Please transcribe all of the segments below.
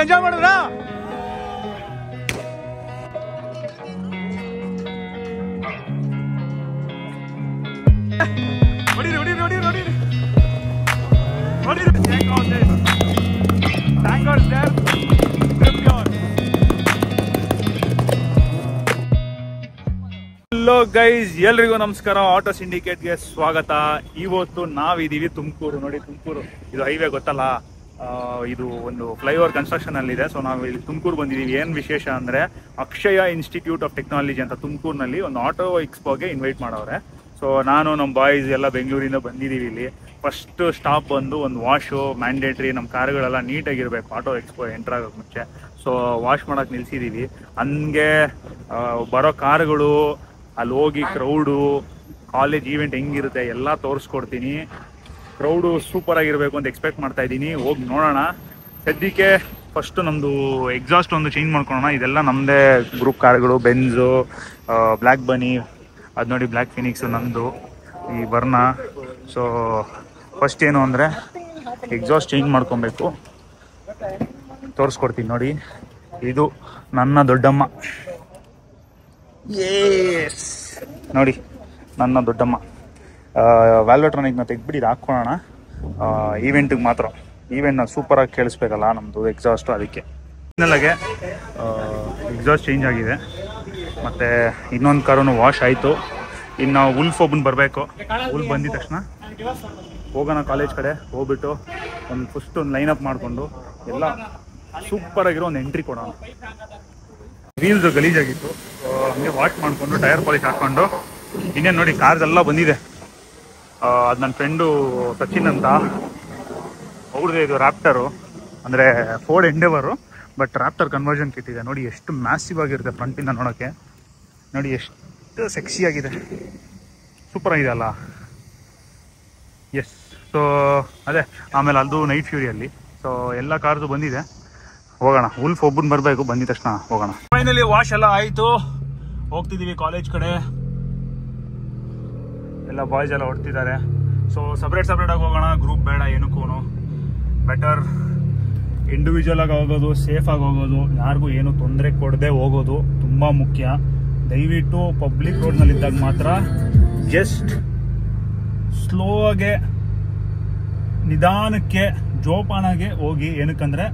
Enjoy ಮಾಡಿದ್ರಾ? Hello guys, ಎಲ್ರಿಗೂ ನಮಸ್ಕಾರ. ಆಟೋ ಸಿಂಡಿಕೇಟ್ಗೆ ಸ್ವಾಗತ. ಇವತ್ತು ನಾವಿದೀವಿ ತುಮಕೂರು. ನೋಡಿ, ತುಮಕೂರು ಇದು ಹೈವೇ ಗೊತ್ತಲ್ಲ, ಇದು ಒಂದು ಫ್ಲೈಓವರ್ ಕನ್ಸ್ಟ್ರಕ್ಷನ್ ಅಲ್ಲಿ ಇದೆ. ಸೊ ನಾವು ಇಲ್ಲಿ ತುಮಕೂರು ಬಂದಿದ್ದೀವಿ. ಏನು ವಿಶೇಷ ಅಂದರೆ ಅಕ್ಷಯ ಇನ್ಸ್ಟಿಟ್ಯೂಟ್ ಆಫ್ ಟೆಕ್ನಾಲಜಿ ಅಂತ ತುಮಕೂರಿನಲ್ಲಿ ಒಂದು ಆಟೋ ಎಕ್ಸ್ಪೋಗೆ ಇನ್ವೈಟ್ ಮಾಡವ್ರೆ. ಸೊ ನಾನು ನಮ್ಮ ಬಾಯ್ಸ್ ಎಲ್ಲ ಬೆಂಗಳೂರಿಂದ ಬಂದಿದ್ದೀವಿ. ಇಲ್ಲಿ ಫಸ್ಟ್ ಸ್ಟಾಪ್ ಬಂದು ಒಂದು ವಾಶು ಮ್ಯಾಂಡೇಟ್ರಿ. ನಮ್ಮ ಕಾರುಗಳೆಲ್ಲ ನೀಟಾಗಿರಬೇಕು ಆಟೋ ಎಕ್ಸ್ಪೋ ಎಂಟರ್ ಆಗೋಕ್ಕೆ ಮುಂಚೆ. ಸೊ ವಾಶ್ ಮಾಡೋಕ್ಕೆ ನಿಲ್ಸಿದ್ದೀವಿ. ಹಂಗೆ ಬರೋ ಕಾರುಗಳು, ಅಲ್ಲಿ ಹೋಗಿ ಕ್ರೌಡು, ಕಾಲೇಜ್ ಈವೆಂಟ್ ಹೆಂಗಿರುತ್ತೆ ಎಲ್ಲ ತೋರಿಸ್ಕೊಡ್ತೀನಿ. ಕ್ರೌಡು ಸೂಪರ್ ಆಗಿರಬೇಕು ಅಂತ ಎಕ್ಸ್ಪೆಕ್ಟ್ ಮಾಡ್ತಾ ಇದ್ದೀನಿ. ಹೋಗಿ ನೋಡೋಣ. ಸದ್ಯಕ್ಕೆ ಫಸ್ಟು ನಮ್ಮದು ಎಕ್ಸಾಸ್ಟ್ ಒಂದು ಚೇಂಜ್ ಮಾಡ್ಕೊಳ್ಳೋಣ. ಇದೆಲ್ಲ ನಮ್ಮದೇ ಗ್ರೂಪ್ ಕಾರ್ಗಳು, ಬೆಂಜು, ಬ್ಲ್ಯಾಕ್ ಬನಿ, ಅದು ನೋಡಿ ಬ್ಲ್ಯಾಕ್ ಫಿನಿಕ್ಸು ನಂದು, ಈ ಬರ್ನ. ಸೊ ಫಸ್ಟ್ ಏನು ಅಂದರೆ ಎಕ್ಸಾಸ್ಟ್ ಚೇಂಜ್ ಮಾಡ್ಕೊಬೇಕು. ತೋರಿಸ್ಕೊಡ್ತೀನಿ ನೋಡಿ. ಇದು ನನ್ನ ದೊಡ್ಡಮ್ಮ. ಏಸ್ ನೋಡಿ, ನನ್ನ ದೊಡ್ಡಮ್ಮ. ವ್ಯಾಲ್ವಟ್ರಾನಿಕ್ನ ತೆಗ್ಬಿಟ್ಟು ಇದು ಹಾಕ್ಕೊಳ್ಳೋಣ ಈವೆಂಟಿಗೆ ಮಾತ್ರ. ಈವೆಂಟ್ನ ಸೂಪರಾಗಿ ಕೇಳಿಸ್ಬೇಕಲ್ಲ ನಮ್ಮದು ಎಕ್ಸಾಸ್ಟು, ಅದಕ್ಕೆ. ಫೈನಲಾಗೆ ಎಕ್ಸಾಸ್ಟ್ ಚೇಂಜ್ ಆಗಿದೆ. ಮತ್ತು ಇನ್ನೊಂದು ಕಾರೂ ವಾಶ್ ಆಯಿತು. ಇನ್ನು ಉಲ್ಫ್ ಒಬ್ಬನು ಬರಬೇಕು. ಉಲ್ಫ್ ಬಂದಿದ ತಕ್ಷಣ ಹೋಗೋಣ ಕಾಲೇಜ್ ಕಡೆ. ಹೋಗ್ಬಿಟ್ಟು ಫಸ್ಟ್ ಒಂದು ಲೈನಪ್ ಮಾಡಿಕೊಂಡು ಎಲ್ಲ ಸೂಪರಾಗಿರೋ ಒಂದು ಎಂಟ್ರಿ ಕೊಡೋಣ. ವೀಲ್ಸ್ ಗಲೀಜಾಗಿತ್ತು, ಹಂಗೆ ವಾಶ್ ಮಾಡಿಕೊಂಡು ಟೈರ್ ಪಾಲಿಶ್ ಹಾಕ್ಕೊಂಡು. ಇನ್ನೇನು ನೋಡಿ, ಕಾರ್ಸ್ ಬಂದಿದೆ. ಅದು ನನ್ನ ಫ್ರೆಂಡು ಸಚಿನ್ ಅಂತ, ಅವ್ರದ್ದು ಇದು ರ್ಯಾಪ್ಟರು, ಅಂದರೆ Ford Endeavour, but raptor conversion kit ಇದೆ. ನೋಡಿ ಎಷ್ಟು ಮ್ಯಾಸಿವ್ ಆಗಿರುತ್ತೆ ಫ್ರಂಟಿಂದ ನೋಡೋಕ್ಕೆ. ನೋಡಿ ಎಷ್ಟು ಸೆಕ್ಸಿಯಾಗಿದೆ, ಸೂಪರ್ ಆಗಿದೆ ಅಲ್ಲ. ಎಸ್. ಸೊ ಅದೇ, ಆಮೇಲೆ ಅದು ನೈಟ್ ಫ್ಯೂರಿಯಲ್ಲಿ. ಸೊ ಎಲ್ಲ ಕಾರ್ದು ಬಂದಿದೆ. ಹೋಗೋಣ. ಉಲ್ಫ್ ಒಬ್ಬನು ಬರಬೇಕು, ಬಂದಿದ ತಕ್ಷಣ ಹೋಗೋಣ. ಫೈನಲಿ ವಾಶ್ ಎಲ್ಲ ಆಯಿತು. ಹೋಗ್ತಿದ್ದೀವಿ ಕಾಲೇಜ್ ಕಡೆ. ಎಲ್ಲ ಬಾಯ್ಸ್ ಎಲ್ಲ ಹೊಡ್ತಿದ್ದಾರೆ. ಸೊ ಸಪ್ರೇಟಾಗಿ ಹೋಗೋಣ, ಗ್ರೂಪ್ ಬೇಡ ಏನಕ್ಕೂ. ಬೆಟರ್ ಇಂಡಿವಿಜುವಲ್ ಆಗಿ ಹೋಗೋದು, ಸೇಫಾಗಿ ಹೋಗೋದು, ಯಾರಿಗೂ ಏನು ತೊಂದರೆ ಕೊಡದೆ ಹೋಗೋದು ತುಂಬ ಮುಖ್ಯ. ದಯವಿಟ್ಟು ಪಬ್ಲಿಕ್ ರೋಡ್ನಲ್ಲಿದ್ದಾಗ ಮಾತ್ರ ಜಸ್ಟ್ ಸ್ಲೋ ಆಗಿ, ನಿಧಾನಕ್ಕೆ, ಜೋಪಾನಾಗೆ ಹೋಗಿ. ಏನಕ್ಕಂದರೆ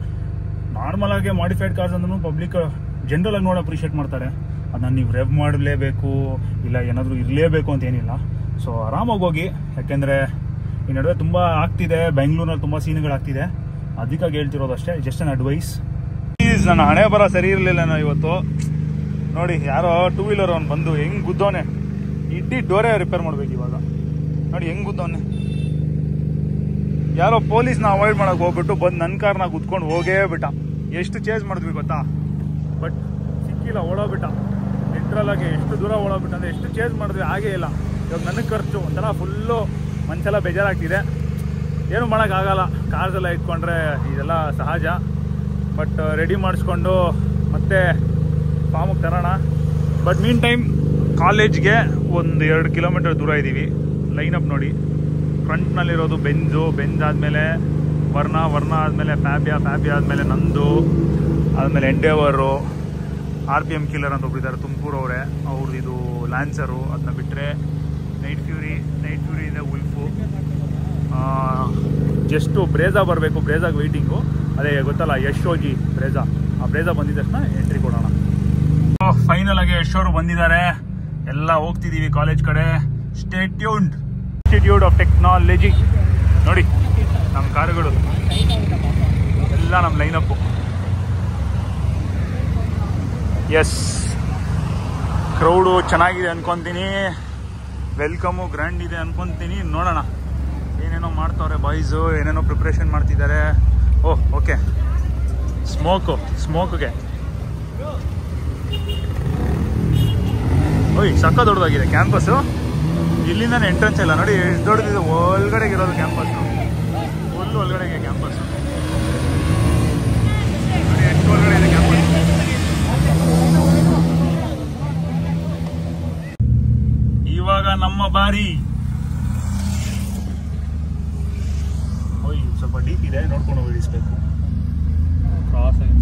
ನಾರ್ಮಲ್ ಆಗಿ ಮಾಡಿಫೈಡ್ ಕಾರ್ಸ್ ಅಂದ್ರೂ ಪಬ್ಲಿಕ್ ಜನರಲ್ ಆಗಿ ನೋಡಿ ಅಪ್ರಿಷಿಯೇಟ್ ಮಾಡ್ತಾರೆ. ಅದನ್ನ ನೀವು ರೆವ್ ಮಾಡಲೇಬೇಕು, ಇಲ್ಲ ಏನಾದರೂ ಇರಲೇಬೇಕು ಅಂತ ಏನಿಲ್ಲ. ಸೊ ಆರಾಮಾಗಿ ಹೋಗಿ. ಯಾಕೆಂದರೆ ಈ ನಡುವೆ ತುಂಬ ಆಗ್ತಿದೆ, ಬೆಂಗಳೂರಿನಲ್ಲಿ ತುಂಬ ಸೀನ್ಗಳಾಗ್ತಿದೆ. ಅದಕ್ಕಾಗಿ ಹೇಳ್ತಿರೋದು ಅಷ್ಟೇ, ಜಸ್ಟ್ ಅನ್ ಅಡ್ವೈಸ್. ಪ್ಲೀಸ್, ನನ್ನ ಹಣೆ ಬರ ಸರಿ ಇರಲಿಲ್ಲ ನಾನು ಇವತ್ತು. ನೋಡಿ, ಯಾರೋ ಟೂ ವೀಲರ್ ಅವ್ನು ಬಂದು ಹೆಂಗೆ ಗುದ್ದವನೆ. ಇಡ್ಡಿ ಡೋರೇ ರಿಪೇರ್ ಮಾಡ್ಬೇಕು ಇವಾಗ. ನೋಡಿ ಹೆಂಗೆ ಗುದ್ದವನೆ. ಯಾರೋ ಪೊಲೀಸ್ನ ಅವಾಯ್ಡ್ ಮಾಡೋಕೆ ಹೋಗ್ಬಿಟ್ಟು ಬಂದು ನನ್ನ ಕಾರ್ನ ಕುತ್ಕೊಂಡು ಹೋಗೇ ಬಿಟ್ಟ. ಎಷ್ಟು ಚೇಂಜ್ ಮಾಡಿದ್ವಿ ಗೊತ್ತಾ, ಬಟ್ ಸಿಕ್ಕಿಲ್ಲ, ಓಡೋಗ್ಬಿಟ್ಟ. ಲಿಟ್ರಲ್ ಆಗಿ ಎಷ್ಟು ದೂರ ಓಡೋಗ್ಬಿಟ್ಟ ಅಂದರೆ ಎಷ್ಟು ಚೇಂಜ್ ಮಾಡಿದ್ವಿ, ಹಾಗೇ ಇಲ್ಲ. ಇವಾಗ ನನಗೆ ಖರ್ಚು ಒಂಥರ ಫುಲ್ಲು ಮನಸ್ಸೆಲ್ಲ ಬೇಜಾರಾಗ್ತಿದೆ. ಏನು ಮಾಡೋಕ್ಕಾಗಲ್ಲ, ಕಾರ್ಸೆಲ್ಲ ಇಟ್ಕೊಂಡ್ರೆ ಇದೆಲ್ಲ ಸಹಜ. ಬಟ್ ರೆಡಿ ಮಾಡಿಸ್ಕೊಂಡು ಮತ್ತೆ ಫಾರ್ಮಿಗೆ ತರೋಣ. ಬಟ್ ಮೀನ್ ಟೈಮ್ ಕಾಲೇಜ್ಗೆ ಒಂದು 2 ಕಿಲೋಮೀಟರ್ ದೂರ ಇದ್ದೀವಿ. ಲೈನಪ್ ನೋಡಿ, ಫ್ರಂಟ್ನಲ್ಲಿರೋದು ಬೆಂಜ್ ಆದಮೇಲೆ ವರ್ಣ ಆದಮೇಲೆ ಫ್ಯಾಬಿಯಾ ಆದಮೇಲೆ ನಂದು, ಆದಮೇಲೆ ಎಂಡೇವರು, RPM ಕಿಲ್ಲರ್ ಅಂತ ಒಬ್ಬರಿದ್ದಾರೆ ತುಮಕೂರವರೇ, ಅವ್ರದ್ದು ಇದು ಲ್ಯಾನ್ಸರು. ಅದನ್ನ ಬಿಟ್ಟರೆ ನೈಟ್ ಫ್ಯೂರಿಯಿಂದ ಉಲ್ಫು. ಜಸ್ಟು ಬ್ರೇಜಾ ಬರಬೇಕು, ಬ್ರೇಜಾಗಿ ವೆಯ್ಟಿಂಗು. ಅದೇ ಗೊತ್ತಲ್ಲ, ಯಶೋಜಿ ಬ್ರೇಜಾ. ಆ ಬ್ರೇಜಾ ಬಂದಿದ ತಕ್ಷಣ ಎಂಟ್ರಿ ಕೊಡೋಣ. ಫೈನಲ್ ಆಗಿ ಯಶೋರು ಬಂದಿದ್ದಾರೆ. ಎಲ್ಲ ಹೋಗ್ತಿದ್ದೀವಿ ಕಾಲೇಜ್ ಕಡೆ. Stay tuned. Institute of technology. ನೋಡಿ ನಮ್ಮ ಕಾರುಗಳು ಎಲ್ಲ ನಮ್ಮ ಲೈನಪ್ಪು. ಎಸ್, ಕ್ರೌಡು ಚೆನ್ನಾಗಿದೆ ಅನ್ಕೊತೀನಿ. ವೆಲ್ಕಮು ಗ್ರ್ಯಾಂಡ್ ಇದೆ ಅನ್ಕೊತೀನಿ. ನೋಡೋಣ, ಏನೇನೋ ಮಾಡ್ತಾವ್ರೆ ಬಾಯ್ಸು, ಏನೇನೋ ಪ್ರಿಪ್ರೇಷನ್ ಮಾಡ್ತಿದ್ದಾರೆ. ಓಹ್ ಓಕೆ, ಸ್ಮೋಕ್ಗೆ ಓಯ್ ಸಕ್ಕ ದೊಡ್ಡದಾಗಿದೆ ಕ್ಯಾಂಪಸ್ಸು. ಇಲ್ಲಿಂದಾನೆ ಎಂಟ್ರೆನ್ಸ್ ಇಲ್ಲ ನೋಡಿ, ಎಷ್ಟು ದೊಡ್ಡದಿದೆ. ಒಳಗಡೆಗೆ ಇರೋದು ಕ್ಯಾಂಪಸ್ಸು, ಫುಲ್ ಒಳಗಡೆಗೆ ಕ್ಯಾಂಪಸ್ಸು. ನೋಡಿ ಎಷ್ಟು ಒಳಗಡೆ ಇದೆ ಕ್ಯಾಂಪಸ್. ಇವಾಗ ನಮ್ಮ ಬಾರಿ. ಓಯ್ ಸ್ವಲ್ಪ ಡೀಪ್ ಇದೆ, ನೋಡ್ಕೊಂಡು ಹೋಗಿ ಇಳಿಸ್ಬೇಕು. ಕ್ರಾಸ್ ಆಗಿ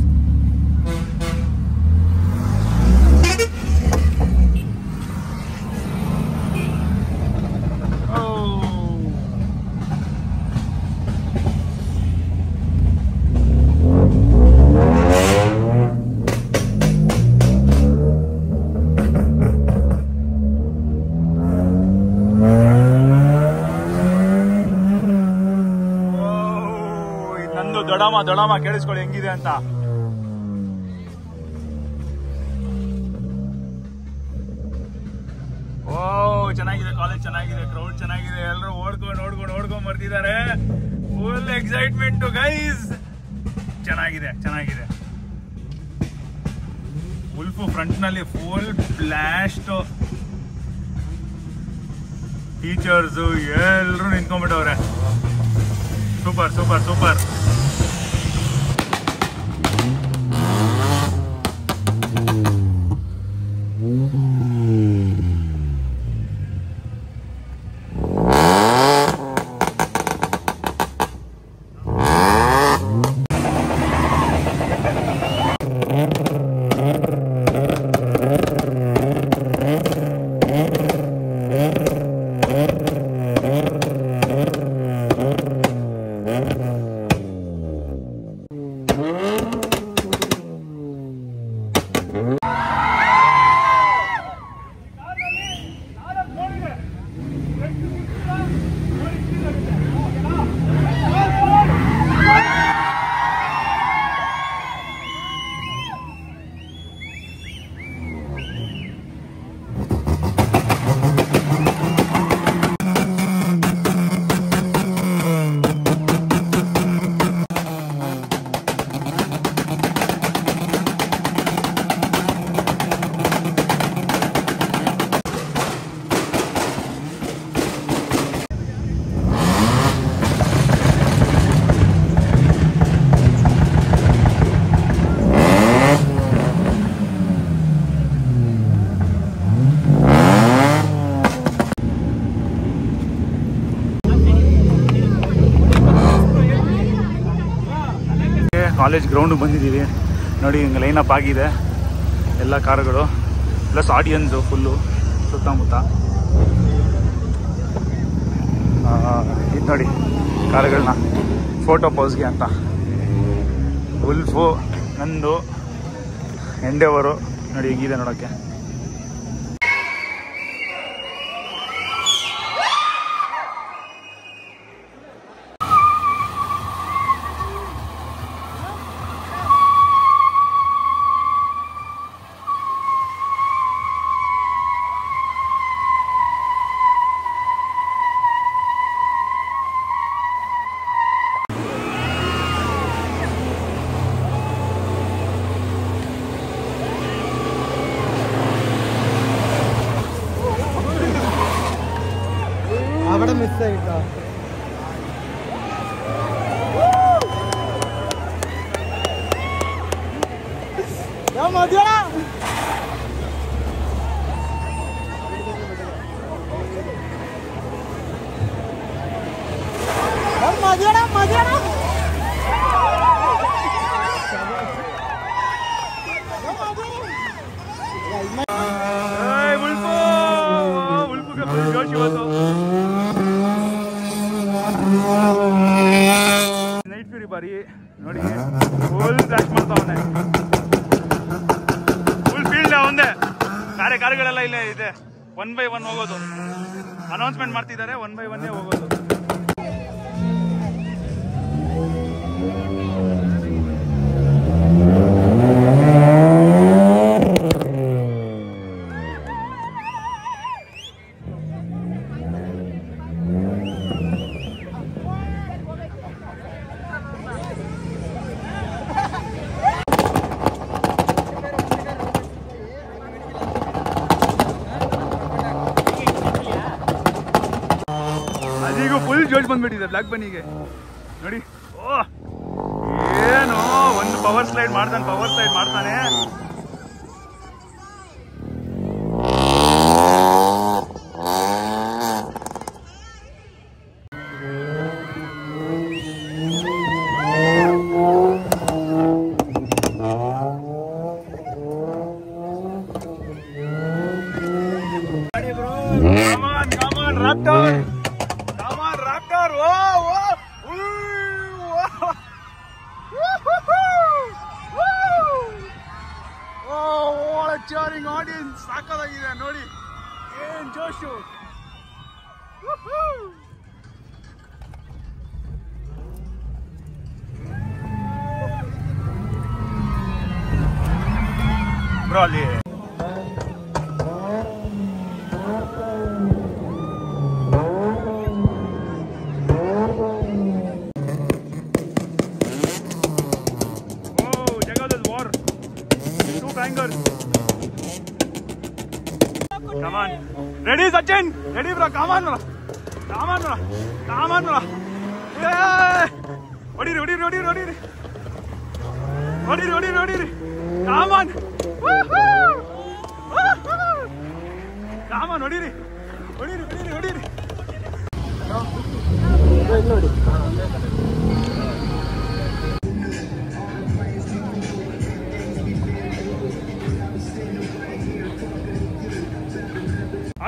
ದೊಡಮ್ಮ ಕೇಳಿಸ್ಕೊಳ್ಳಿ ಹೆಂಗಿದೆ ಅಂತ. ಓ ಚೆನ್ನಾಗಿದೆ, ಕಾಲೇಜ್ ಚೆನ್ನಾಗಿದೆ, ಕ್ರೌಡ್ ಚೆನ್ನಾಗಿದೆ, ಎಲ್ಲರೂ ಓಡ್ಕೊಂಡು ಬರ್ತಿದ್ದಾರೆ. Full excitement guys. ಚೆನ್ನಾಗಿದೆ. ಉಲ್ಫು ಫ್ರಂಟ್ ನಲ್ಲಿ ಫುಲ್ ಬ್ಲಾಸ್ಟ್. ಟೀಚರ್ಸ್ ಎಲ್ಲರೂ ನಿಂತ್ಕೊಂಡ್ಬಿಟ್ಟವ್ರೆ. ಸೂಪರ್. ಕಾಲೇಜ್ ಗ್ರೌಂಡ್ ಬಂದಿದ್ದೀವಿ ನೋಡಿ. ಹಿಂಗೆ ಲೈನಪ್ ಆಗಿದೆ ಎಲ್ಲ ಕಾರುಗಳು, ಪ್ಲಸ್ ಆಡಿಯನ್ಸು ಫುಲ್ಲು ಸುತ್ತಮುತ್ತ. ಇದು ನೋಡಿ ಕಾರುಗಳನ್ನ ಫೋಟೋ ಪೋಸ್ಗೆ ಅಂತ. ಉಲ್ಫು, ನಂದು, ಎಂಡೆವರು ನೋಡಿ ಹೇಗಿದೆ ನೋಡೋಕ್ಕೆ. അവിടെ മിസ്സായിട്ടോ. മതിയടാ മതിയടാ. ನೈಟ್ ಫ್ಯೂರಿ ಬಾರಿ ನೋಡಿ, ಫುಲ್ ಬ್ಲಾಸ್ಟ್ ಮಾಡ್ತಾವನೆ. ಫುಲ್ ಫೀಲ್ಡ್ ಒಂದೇ, ಕಾರುಗಳೆಲ್ಲ ಇಲ್ಲೇ ಇದೆ. 1 by 1 ಹೋಗೋದು. ಅನೌನ್ಸ್ಮೆಂಟ್ ಮಾಡ್ತಿದ್ದಾರೆ, 1 by 1 ಹೋಗೋದು. ಅದೀಗ ಫುಲ್ ಜೋಶ್ ಬಂದ್ಬಿಟ್ಟಿದೆ ಬ್ಲಾಕ್ ಬನ್ನಿಗೆ ನೋಡಿ. ಓ ಏನು ಒಂದು ಪವರ್ ಸ್ಲೈಡ್ ಮಾಡ್ತಾನೆ. Come on, Raptor! Cheering audience, ಸಾಕಾಗಿದೆ ನೋಡಿ, ಏನ್ ಜೋಶು. ಬ್ರೋ ಅಲ್ಲಿ. Come on. Ready, Sachin? Ready, bro? Come on, bro. Come on, bro. Come on, bro. Yeah. Ready. Come on. Woohoo. Come on, ready.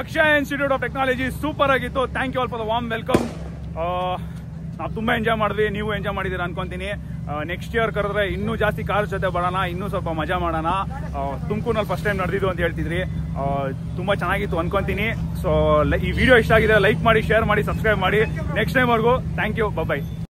Akshaya institute of technology super ಆಗಿತ್ತು. Thank you all for the warm welcome. ನಾವು ತುಂಬ enjoy ಮಾಡಿದ್ವಿ, ನೀವು enjoy ಮಾಡಿದ್ದೀರಾ ಅನ್ಕೊಂತೀನಿ. Next year ಕರೆದ್ರೆ ಇನ್ನೂ ಜಾಸ್ತಿ ಕಾರ್ ಜೊತೆ ಬರೋಣ, ಇನ್ನೂ ಸ್ವಲ್ಪ ಮಜಾ ಮಾಡೋಣ. ತುಮಕೂರಿನಲ್ಲಿ ಫಸ್ಟ್ ಟೈಮ್ ನಡೆದಿದ್ದು ಅಂತ ಹೇಳ್ತಿದ್ರಿ, ತುಂಬ ಚೆನ್ನಾಗಿತ್ತು ಅನ್ಕೊಂತೀನಿ. ಸೊ ಈ ವಿಡಿಯೋ ಇಷ್ಟ ಆಗಿದೆ, ಲೈಕ್ ಮಾಡಿ, ಶೇರ್ ಮಾಡಿ, ಸಬ್ಸ್ಕ್ರೈಬ್ ಮಾಡಿ. ನೆಕ್ಸ್ಟ್ ಟೈಮ್ವರೆಗೂ ಥ್ಯಾಂಕ್ ಯು, ಬೈ.